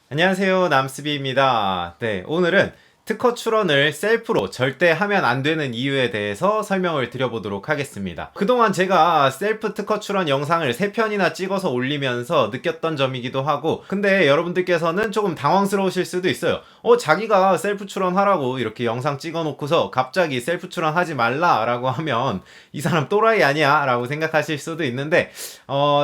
안녕하세요, 남스비입니다. 네, 오늘은 특허 출원을 셀프로 절대 하면 안 되는 이유에 대해서 설명을 드려보도록 하겠습니다. 그동안 제가 셀프 특허 출원 영상을 3편이나 찍어서 올리면서 느꼈던 점이기도 하고, 근데 여러분들께서는 조금 당황스러우실 수도 있어요. 자기가 셀프 출원하라고 이렇게 영상 찍어놓고서 갑자기 셀프 출원하지 말라 라고 하면 이 사람 또라이 아니야? 라고 생각하실 수도 있는데,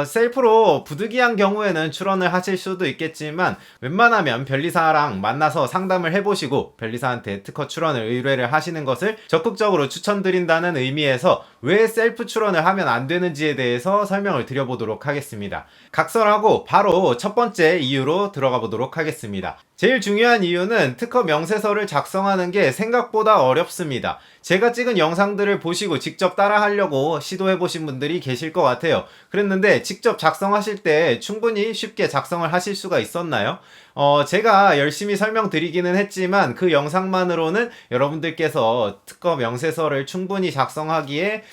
셀프로 부득이한 경우에는 출원을 하실 수도 있겠지만, 웬만하면 변리사랑 만나서 상담을 해보시고 변리사한테 특허 출원을 의뢰를 하시는 것을 적극적으로 추천드린다는 의미에서 왜 셀프 출원을 하면 안 되는지에 대해서 설명을 드려보도록 하겠습니다. 각설하고 바로 첫 번째 이유로 들어가 보도록 하겠습니다. 제일 중요한 이유는 특허 명세서를 작성하는 게 생각보다 어렵습니다. 제가 찍은 영상들을 보시고 직접 따라 하려고 시도해 보신 분들이 계실 것 같아요. 그랬는데 직접 작성하실 때 충분히 쉽게 작성을 하실 수가 있었나요? 제가 열심히 설명드리기는 했지만 그 영상만으로는 여러분들께서 특허 명세서를 충분히 작성하기에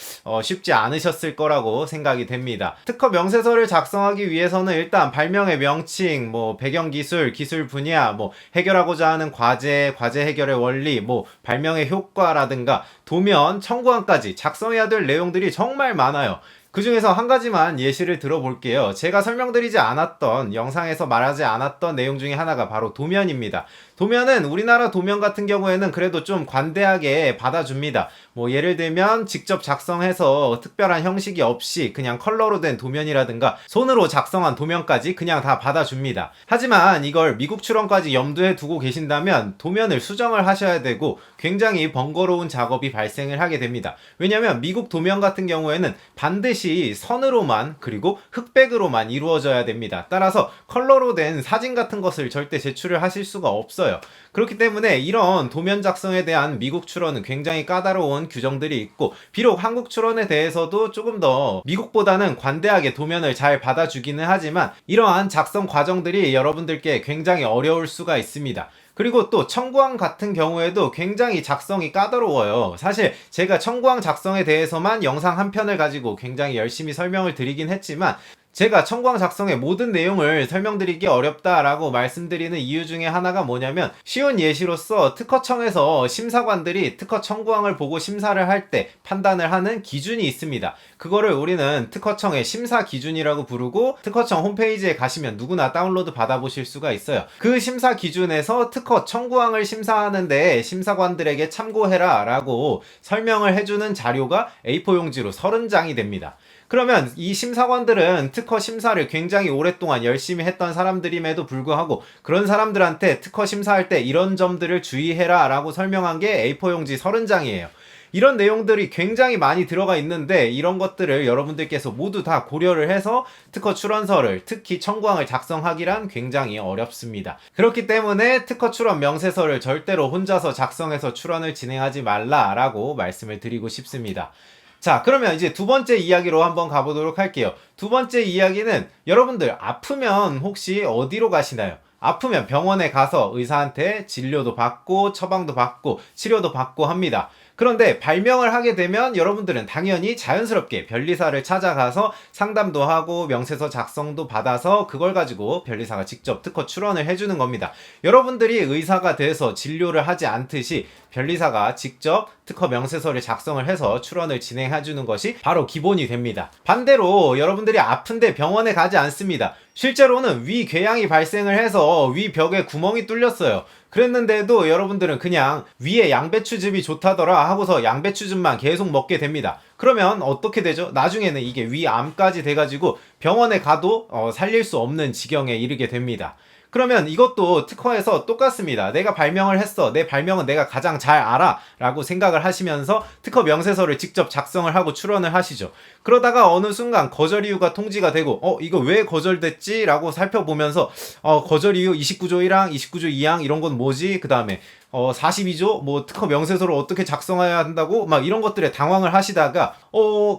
쉽지 않으셨을 거라고 생각이 됩니다. 특허 명세서를 작성하기 위해서는 일단 발명의 명칭, 배경기술, 기술 분야, 해결하고자 하는 과제 해결의 원리, 발명의 효과라든가 도면, 청구안까지 작성해야 될 내용들이 정말 많아요. 그 중에서 한 가지만 예시를 들어볼게요. 제가 설명드리지 않았던, 영상에서 말하지 않았던 내용 중에 하나가 바로 도면입니다. 도면은 우리나라 도면 같은 경우에는 그래도 좀 관대하게 받아줍니다. 예를 들면 직접 작성해서 특별한 형식이 없이 그냥 컬러로 된 도면이라든가 손으로 작성한 도면까지 그냥 다 받아줍니다. 하지만 이걸 미국 출원까지 염두에 두고 계신다면 도면을 수정을 하셔야 되고 굉장히 번거로운 작업이 발생을 하게 됩니다. 왜냐하면 미국 도면 같은 경우에는 반드시 선으로만 그리고 흑백으로만 이루어져야 됩니다. 따라서 컬러로 된 사진 같은 것을 절대 제출을 하실 수가 없어요. 그렇기 때문에 이런 도면 작성에 대한 미국 출원은 굉장히 까다로운 규정들이 있고, 비록 한국 출원에 대해서도 조금 더 미국보다는 관대하게 도면을 잘 받아주기는 하지만 이러한 작성 과정들이 여러분들께 굉장히 어려울 수가 있습니다. 그리고 또 청구항 같은 경우에도 굉장히 작성이 까다로워요. 사실 제가 청구항 작성에 대해서만 영상 한 편을 가지고 굉장히 열심히 설명을 드리긴 했지만, 제가 청구항 작성의 모든 내용을 설명드리기 어렵다라고 말씀드리는 이유 중에 하나가 뭐냐면, 쉬운 예시로서 특허청에서 심사관들이 특허 청구항을 보고 심사를 할 때 판단을 하는 기준이 있습니다. 그거를 우리는 특허청의 심사 기준이라고 부르고, 특허청 홈페이지에 가시면 누구나 다운로드 받아보실 수가 있어요. 그 심사 기준에서 특허 청구항을 심사하는데 심사관들에게 참고해라 라고 설명을 해주는 자료가 A4 용지로 30장이 됩니다. 그러면 이 심사관들은 특허 심사를 굉장히 오랫동안 열심히 했던 사람들임에도 불구하고 그런 사람들한테 특허 심사할 때 이런 점들을 주의해라 라고 설명한 게 A4 용지 30장이에요. 이런 내용들이 굉장히 많이 들어가 있는데 이런 것들을 여러분들께서 모두 다 고려를 해서 특허 출원서를, 특히 청구항을 작성하기란 굉장히 어렵습니다. 그렇기 때문에 특허 출원 명세서를 절대로 혼자서 작성해서 출원을 진행하지 말라라고 말씀을 드리고 싶습니다. 자, 그러면 이제 두 번째 이야기로 한번 가보도록 할게요. 두 번째 이야기는, 여러분들 아프면 혹시 어디로 가시나요? 아프면 병원에 가서 의사한테 진료도 받고 처방도 받고 치료도 받고 합니다. 그런데 발명을 하게 되면 여러분들은 당연히 자연스럽게 변리사를 찾아가서 상담도 하고 명세서 작성도 받아서 그걸 가지고 변리사가 직접 특허 출원을 해주는 겁니다. 여러분들이 의사가 돼서 진료를 하지 않듯이 변리사가 직접 특허 명세서를 작성을 해서 출원을 진행해주는 것이 바로 기본이 됩니다. 반대로 여러분들이 아픈데 병원에 가지 않습니다. 실제로는 위궤양이 발생을 해서 위벽에 구멍이 뚫렸어요. 그랬는데도 여러분들은 그냥 위에 양배추즙이 좋다더라 하고서 양배추즙만 계속 먹게 됩니다. 그러면 어떻게 되죠? 나중에는 이게 위암까지 돼가지고 병원에 가도 살릴 수 없는 지경에 이르게 됩니다. 그러면 이것도 특허에서 똑같습니다. 내가 발명을 했어. 내 발명은 내가 가장 잘 알아. 라고 생각을 하시면서 특허 명세서를 직접 작성을 하고 출원을 하시죠. 그러다가 어느 순간 거절 이유가 통지가 되고 이거 왜 거절됐지? 라고 살펴보면서 거절 이유 29조 1항, 29조 2항 이런 건 뭐지? 그 다음에 42조 뭐 특허 명세서를 어떻게 작성해야 한다고 막 이런 것들에 당황을 하시다가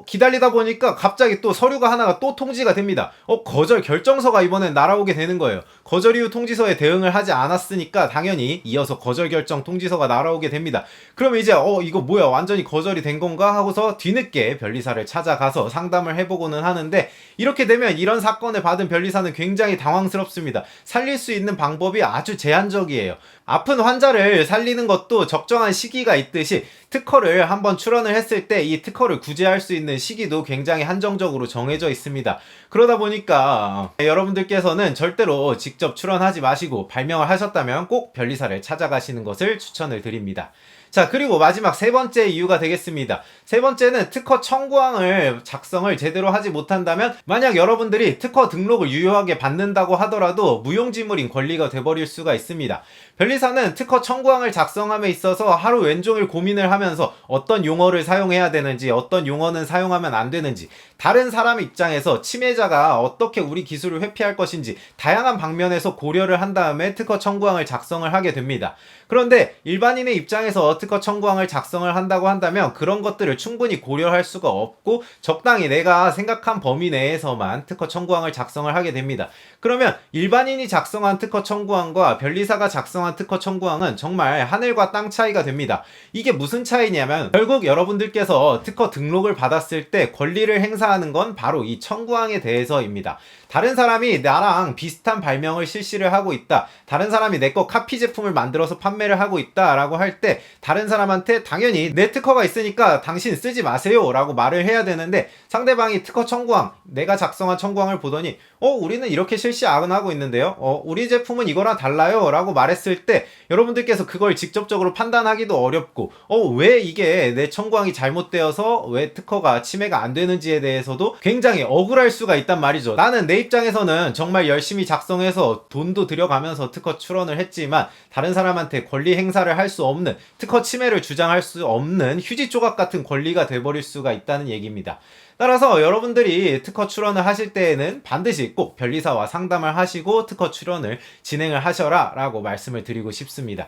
기다리다 보니까 갑자기 또 서류가 하나가 또 통지가 됩니다. 거절 결정서가 이번엔 날아오게 되는 거예요. 거절 이후 통지서에 대응을 하지 않았으니까 당연히 이어서 거절 결정 통지서가 날아오게 됩니다. 그러면 이제 이거 뭐야 완전히 거절이 된 건가 하고서 뒤늦게 변리사를 찾아가서 상담을 해보고는 하는데, 이렇게 되면 이런 사건을 받은 변리사는 굉장히 당황스럽습니다. 살릴 수 있는 방법이 아주 제한적이에요. 아픈 환자를 살리는 것도 적정한 시기가 있듯이 특허를 한번 출원을 했을 때 이 특허를 구제할 수 있는 시기도 굉장히 한정적으로 정해져 있습니다. 그러다 보니까 여러분들께서는 절대로 직접 출원하지 마시고 발명을 하셨다면 꼭 변리사를 찾아가시는 것을 추천을 드립니다. 자, 그리고 마지막 세 번째 이유가 되겠습니다. 세 번째는 특허 청구항을 작성을 제대로 하지 못한다면, 만약 여러분들이 특허 등록을 유효하게 받는다고 하더라도 무용지물인 권리가 돼버릴 수가 있습니다. 변리사는 특허 청구항을 작성함에 있어서 하루 왼종일 고민을 하면서 어떤 용어를 사용해야 되는지, 어떤 용어는 사용하면 안 되는지, 다른 사람 입장에서 침해자가 어떻게 우리 기술을 회피할 것인지 다양한 방면에서 고려를 한 다음에 특허 청구항을 작성을 하게 됩니다. 그런데 일반인의 입장에서 특허 청구항을 작성을 한다고 한다면 그런 것들을 충분히 고려할 수가 없고 적당히 내가 생각한 범위 내에서만 특허 청구항을 작성을 하게 됩니다. 그러면 일반인이 작성한 특허 청구항과 변리사가 작성한 특허 청구항은 정말 하늘과 땅 차이가 됩니다. 이게 무슨 차이냐면, 결국 여러분들께서 특허 등록을 받았을 때 권리를 행사하는 건 바로 이 청구항에 대해서입니다. 다른 사람이 나랑 비슷한 발명을 실시를 하고 있다, 다른 사람이 내 거 카피 제품을 만들어서 판매를 하고 있다 라고 할 때 다른 사람한테 당연히 내 특허가 있으니까 당신 쓰지 마세요 라고 말을 해야 되는데, 상대방이 특허 청구항, 내가 작성한 청구항을 보더니 우리는 이렇게 실시 안 하고 있는데요, 우리 제품은 이거랑 달라요 라고 말했을 때 여러분들께서 그걸 직접적으로 판단하기도 어렵고, 왜 이게 내 청구항이 잘못되어서 왜 특허가 침해가 안 되는지에 대해서도 굉장히 억울할 수가 있단 말이죠. 나는 내 입장에서는 정말 열심히 작성해서 돈도 들여가면서 특허 출원을 했지만 다른 사람한테 권리 행사를 할 수 없는, 특허 침해를 주장할 수 없는 휴지 조각 같은 권리가 돼버릴 수가 있다는 얘기입니다. 따라서 여러분들이 특허 출원을 하실 때에는 반드시 꼭 변리사와 상담을 하시고 특허 출원을 진행을 하셔라 라고 말씀을 드리고 싶습니다.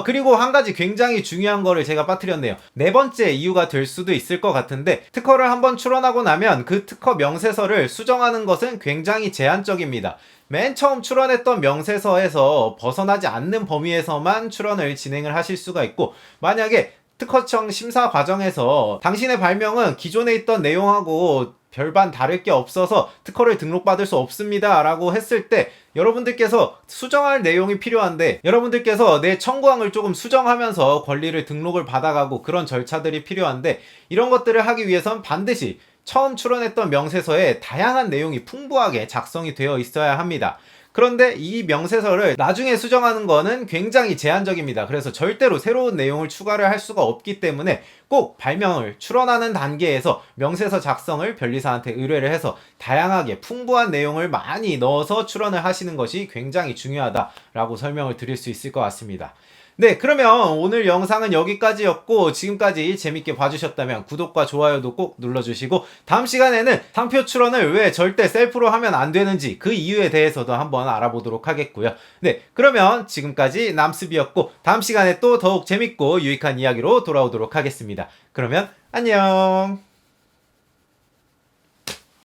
그리고 한 가지 굉장히 중요한 거를 제가 빠뜨렸네요. 네 번째 이유가 될 수도 있을 것 같은데, 특허를 한번 출원하고 나면 그 특허 명세서를 수정하는 것은 굉장히 제한적입니다. 맨 처음 출원했던 명세서에서 벗어나지 않는 범위에서만 출원을 진행을 하실 수가 있고, 만약에 특허청 심사 과정에서 당신의 발명은 기존에 있던 내용하고 별반 다를 게 없어서 특허를 등록받을 수 없습니다 라고 했을 때 여러분들께서 수정할 내용이 필요한데, 여러분들께서 내 청구항을 조금 수정하면서 권리를 등록을 받아가고 그런 절차들이 필요한데, 이런 것들을 하기 위해선 반드시 처음 출원했던 명세서에 다양한 내용이 풍부하게 작성이 되어 있어야 합니다. 그런데 이 명세서를 나중에 수정하는 거는 굉장히 제한적입니다. 그래서 절대로 새로운 내용을 추가를 할 수가 없기 때문에 꼭 발명을 출원하는 단계에서 명세서 작성을 변리사한테 의뢰를 해서 다양하게 풍부한 내용을 많이 넣어서 출원을 하시는 것이 굉장히 중요하다라고 설명을 드릴 수 있을 것 같습니다. 네, 그러면 오늘 영상은 여기까지였고, 지금까지 재밌게 봐주셨다면 구독과 좋아요도 꼭 눌러주시고, 다음 시간에는 상표 출원을 왜 절대 셀프로 하면 안 되는지 그 이유에 대해서도 한번 알아보도록 하겠고요. 네, 그러면 지금까지 남스비였고, 다음 시간에 또 더욱 재밌고 유익한 이야기로 돌아오도록 하겠습니다. 그러면 안녕.